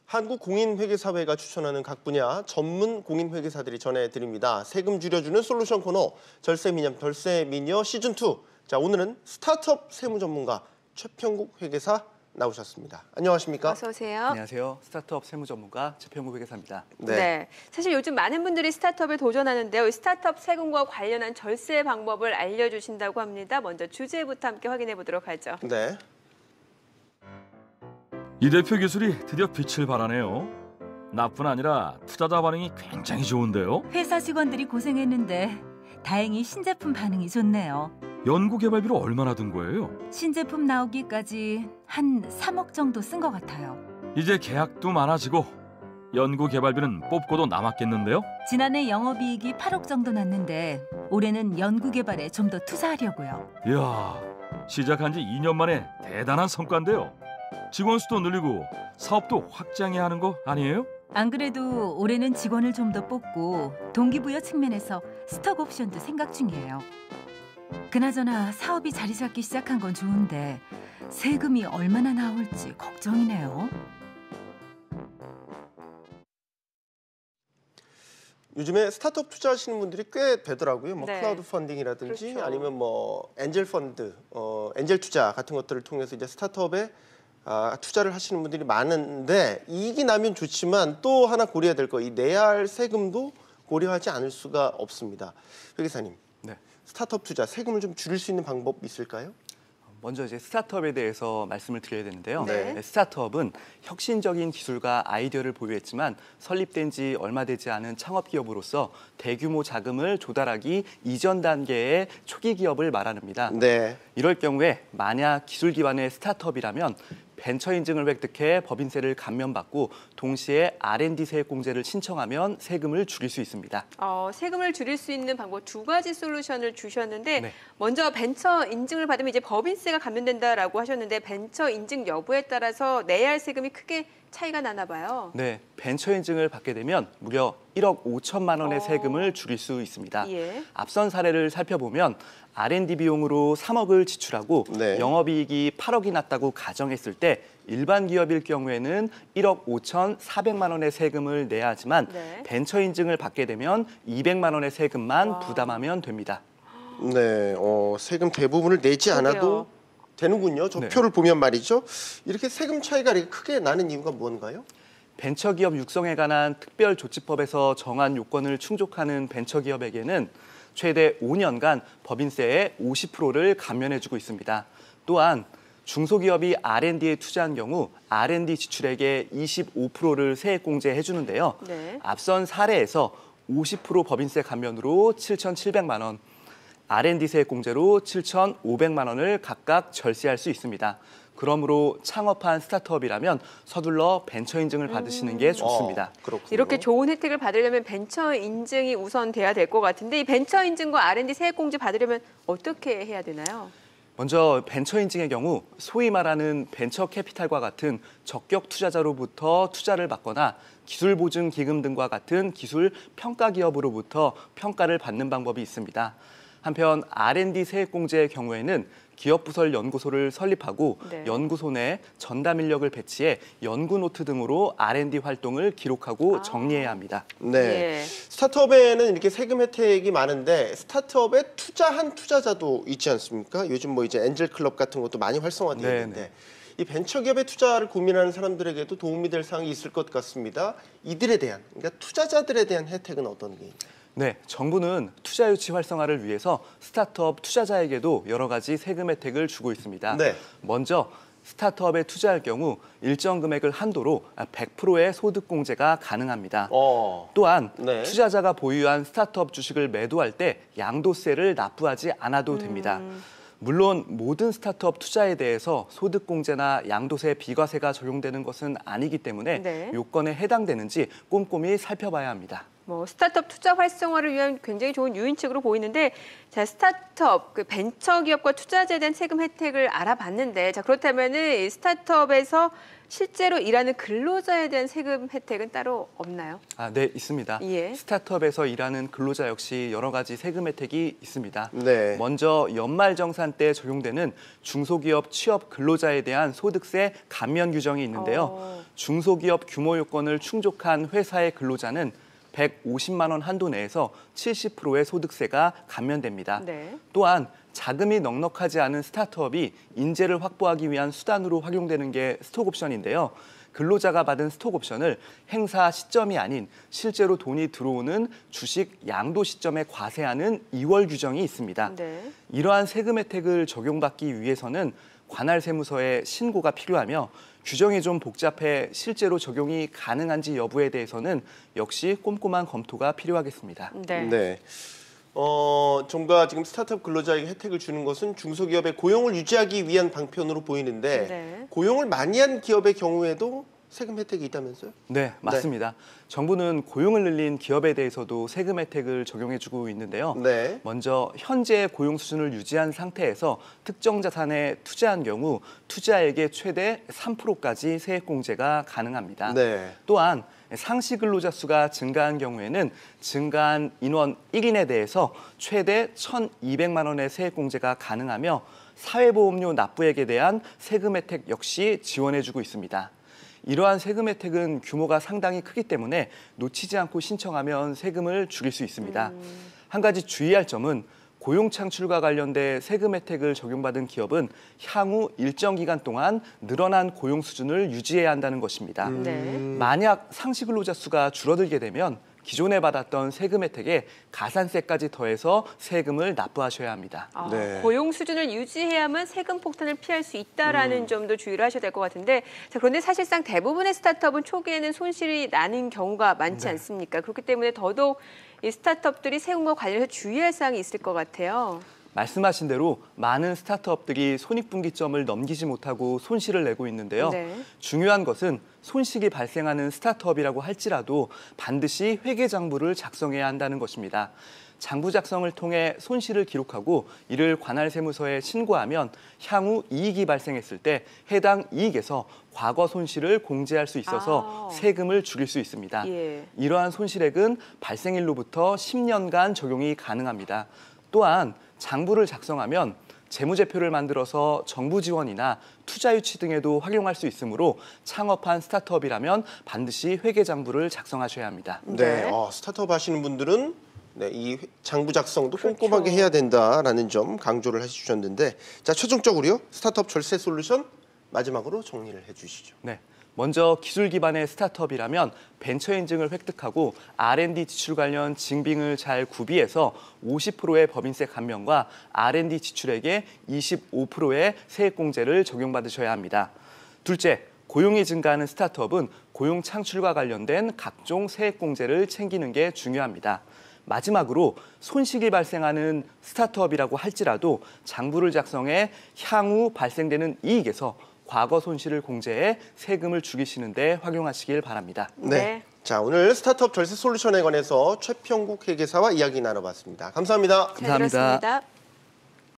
한국공인회계사회가 추천하는 각 분야 전문 공인회계사들이 전해드립니다. 세금 줄여주는 솔루션 코너 절세미녀 시즌2. 자, 오늘은 스타트업 세무 전문가 최평국 회계사 나오셨습니다. 안녕하십니까? 어서 오세요. 안녕하세요. 스타트업 세무 전문가 최평국 회계사입니다. 네. 사실 요즘 많은 분들이 스타트업에 도전하는데요. 스타트업 세금과 관련한 절세 방법을 알려주신다고 합니다. 먼저 주제부터 함께 확인해 보도록 하죠. 네. 이 대표 기술이 드디어 빛을 발하네요. 나뿐 아니라 투자자 반응이 굉장히 좋은데요. 회사 직원들이 고생했는데 다행히 신제품 반응이 좋네요. 연구개발비로 얼마나 든 거예요? 신제품 나오기까지 한 3억 정도 쓴 것 같아요. 이제 계약도 많아지고 연구개발비는 뽑고도 남았겠는데요? 지난해 영업이익이 8억 정도 났는데 올해는 연구개발에 좀 더 투자하려고요. 이야, 시작한 지 2년 만에 대단한 성과인데요. 직원 수도 늘리고 사업도 확장해야 하는 거 아니에요? 안 그래도 올해는 직원을 좀 더 뽑고 동기부여 측면에서 스톡 옵션도 생각 중이에요. 그나저나 사업이 자리 잡기 시작한 건 좋은데 세금이 얼마나 나올지 걱정이네요. 요즘에 스타트업 투자하시는 분들이 꽤 되더라고요. 네. 클라우드 펀딩이라든지 그렇죠. 아니면 엔젤 펀드, 엔젤 투자 같은 것들을 통해서 이제 스타트업에 투자를 하시는 분들이 많은데 이익이 나면 좋지만 또 하나 고려해야 될 거, 이 내야 할 세금도 고려하지 않을 수가 없습니다. 회계사님, 네. 스타트업 투자 세금을 좀 줄일 수 있는 방법 있을까요? 먼저 이제 스타트업에 대해서 말씀을 드려야 되는데요. 네. 스타트업은 혁신적인 기술과 아이디어를 보유했지만 설립된 지 얼마 되지 않은 창업 기업으로서 대규모 자금을 조달하기 이전 단계의 초기 기업을 말합니다. 네. 이럴 경우에 만약 기술 기반의 스타트업이라면 벤처 인증을 획득해 법인세를 감면받고 동시에 R&D 세액공제를 신청하면 세금을 줄일 수 있습니다. 세금을 줄일 수 있는 방법 두 가지 솔루션을 주셨는데 네. 먼저 벤처 인증을 받으면 이제 법인세가 감면된다라고 하셨는데 벤처 인증 여부에 따라서 내야 할 세금이 크게 차이가 나나 봐요. 네, 벤처 인증을 받게 되면 무려 1억 5천만 원의 세금을 줄일 수 있습니다. 예. 앞선 사례를 살펴보면 R&D 비용으로 3억을 지출하고 네. 영업이익이 8억이 났다고 가정했을 때 일반 기업일 경우에는 1억 5,400만 원의 세금을 내야 하지만 네. 벤처 인증을 받게 되면 200만 원의 세금만 부담하면 됩니다. 네, 세금 대부분을 내지 않아도 그러게요. 되는군요. 저 네. 표를 보면 말이죠. 이렇게 세금 차이가 이렇게 크게 나는 이유가 뭔가요? 벤처기업 육성에 관한 특별조치법에서 정한 요건을 충족하는 벤처기업에게는 최대 5년간 법인세의 50%를 감면해주고 있습니다. 또한 중소기업이 R&D에 투자한 경우 R&D 지출액의 25%를 세액공제해주는데요. 네. 앞선 사례에서 50% 법인세 감면으로 7,700만 원, R&D 세액공제로 7,500만 원을 각각 절세할 수 있습니다. 그러므로 창업한 스타트업이라면 서둘러 벤처 인증을 받으시는 게 좋습니다. 그렇군요. 이렇게 좋은 혜택을 받으려면 벤처 인증이 우선 돼야 될 것 같은데 이 벤처 인증과 R&D 세액공제 받으려면 어떻게 해야 되나요? 먼저 벤처 인증의 경우 소위 말하는 벤처 캐피탈과 같은 적격 투자자로부터 투자를 받거나 기술 보증 기금 등과 같은 기술 평가 기업으로부터 평가를 받는 방법이 있습니다. 한편 R&D 세액공제의 경우에는 기업부설 연구소를 설립하고 네. 연구소 내 전담 인력을 배치해 연구노트 등으로 R&D 활동을 기록하고 정리해야 합니다. 네. 예. 스타트업에는 이렇게 세금 혜택이 많은데 스타트업에 투자한 투자자도 있지 않습니까? 요즘 뭐 이제 엔젤 클럽 같은 것도 많이 활성화되어 네, 있는데 네. 이 벤처기업의 투자를 고민하는 사람들에게도 도움이 될 사항이 있을 것 같습니다. 이들에 대한, 그러니까 투자자들에 대한 혜택은 어떤 게 있나요? 네, 정부는 투자 유치 활성화를 위해서 스타트업 투자자에게도 여러 가지 세금 혜택을 주고 있습니다. 네. 먼저 스타트업에 투자할 경우 일정 금액을 한도로 100%의 소득 공제가 가능합니다. 또한 네. 투자자가 보유한 스타트업 주식을 매도할 때 양도세를 납부하지 않아도 됩니다. 물론 모든 스타트업 투자에 대해서 소득공제나 양도세 비과세가 적용되는 것은 아니기 때문에 네. 요건에 해당되는지 꼼꼼히 살펴봐야 합니다. 스타트업 투자 활성화를 위한 굉장히 좋은 유인책으로 보이는데, 자, 스타트업, 벤처 기업과 투자자에 대한 세금 혜택을 알아봤는데, 자, 그렇다면은 이 스타트업에서 실제로 일하는 근로자에 대한 세금 혜택은 따로 없나요? 네, 있습니다. 예. 스타트업에서 일하는 근로자 역시 여러 가지 세금 혜택이 있습니다. 네. 먼저 연말정산 때 적용되는 중소기업 취업 근로자에 대한 소득세 감면 규정이 있는데요. 중소기업 규모 요건을 충족한 회사의 근로자는 150만 원 한도 내에서 70%의 소득세가 감면됩니다. 네. 또한 자금이 넉넉하지 않은 스타트업이 인재를 확보하기 위한 수단으로 활용되는 게 스톡옵션인데요. 근로자가 받은 스톡옵션을 행사 시점이 아닌 실제로 돈이 들어오는 주식 양도 시점에 과세하는 2월 규정이 있습니다. 네. 이러한 세금 혜택을 적용받기 위해서는 관할 세무서에 신고가 필요하며 규정이 좀 복잡해 실제로 적용이 가능한지 여부에 대해서는 역시 꼼꼼한 검토가 필요하겠습니다. 네. 네. 정부가 지금 스타트업 근로자에게 혜택을 주는 것은 중소기업의 고용을 유지하기 위한 방편으로 보이는데 네. 고용을 많이 한 기업의 경우에도 세금 혜택이 있다면서요? 네, 맞습니다. 정부는 고용을 늘린 기업에 대해서도 세금 혜택을 적용해주고 있는데요. 네. 먼저 현재 고용 수준을 유지한 상태에서 특정 자산에 투자한 경우 투자액의 최대 3%까지 세액공제가 가능합니다. 네. 또한 상시 근로자 수가 증가한 경우에는 증가한 인원 1인에 대해서 최대 1,200만 원의 세액공제가 가능하며 사회보험료 납부액에 대한 세금 혜택 역시 지원해주고 있습니다. 이러한 세금 혜택은 규모가 상당히 크기 때문에 놓치지 않고 신청하면 세금을 줄일 수 있습니다. 한 가지 주의할 점은 고용 창출과 관련돼 세금 혜택을 적용받은 기업은 향후 일정 기간 동안 늘어난 고용 수준을 유지해야 한다는 것입니다. 네. 만약 상시 근로자 수가 줄어들게 되면 기존에 받았던 세금 혜택에 가산세까지 더해서 세금을 납부하셔야 합니다. 네. 고용 수준을 유지해야만 세금 폭탄을 피할 수 있다라는 점도 주의를 하셔야 될 것 같은데, 자, 그런데 사실상 대부분의 스타트업은 초기에는 손실이 나는 경우가 많지 않습니까? 그렇기 때문에 더더욱 이 스타트업들이 세금과 관련해서 주의할 사항이 있을 것 같아요. 말씀하신 대로 많은 스타트업들이 손익분기점을 넘기지 못하고 손실을 내고 있는데요. 네. 중요한 것은 손실이 발생하는 스타트업이라고 할지라도 반드시 회계장부를 작성해야 한다는 것입니다. 장부 작성을 통해 손실을 기록하고 이를 관할 세무서에 신고하면 향후 이익이 발생했을 때 해당 이익에서 과거 손실을 공제할 수 있어서 세금을 줄일 수 있습니다. 예. 이러한 손실액은 발생일로부터 10년간 적용이 가능합니다. 또한 장부를 작성하면 재무제표를 만들어서 정부 지원이나 투자 유치 등에도 활용할 수 있으므로 창업한 스타트업이라면 반드시 회계장부를 작성하셔야 합니다. 네. 스타트업 하시는 분들은 이 장부 작성도 꼼꼼하게 해야 된다라는 점 강조를 해주셨는데, 자, 최종적으로요, 스타트업 절세 솔루션 마지막으로 정리를 해주시죠. 네. 먼저 기술 기반의 스타트업이라면 벤처 인증을 획득하고 R&D 지출 관련 징빙을 잘 구비해서 50%의 법인세 감면과 R&D 지출액의 25%의 세액공제를 적용받으셔야 합니다. 둘째, 고용이 증가하는 스타트업은 고용 창출과 관련된 각종 세액공제를 챙기는 게 중요합니다. 마지막으로 손실이 발생하는 스타트업이라고 할지라도 장부를 작성해 향후 발생되는 이익에서 과거 손실을 공제해 세금을 줄이시는 데 활용하시길 바랍니다. 네. 자, 오늘 스타트업 절세 솔루션에 관해서 최평국 회계사와 이야기 나눠봤습니다. 감사합니다. 잘 들었습니다.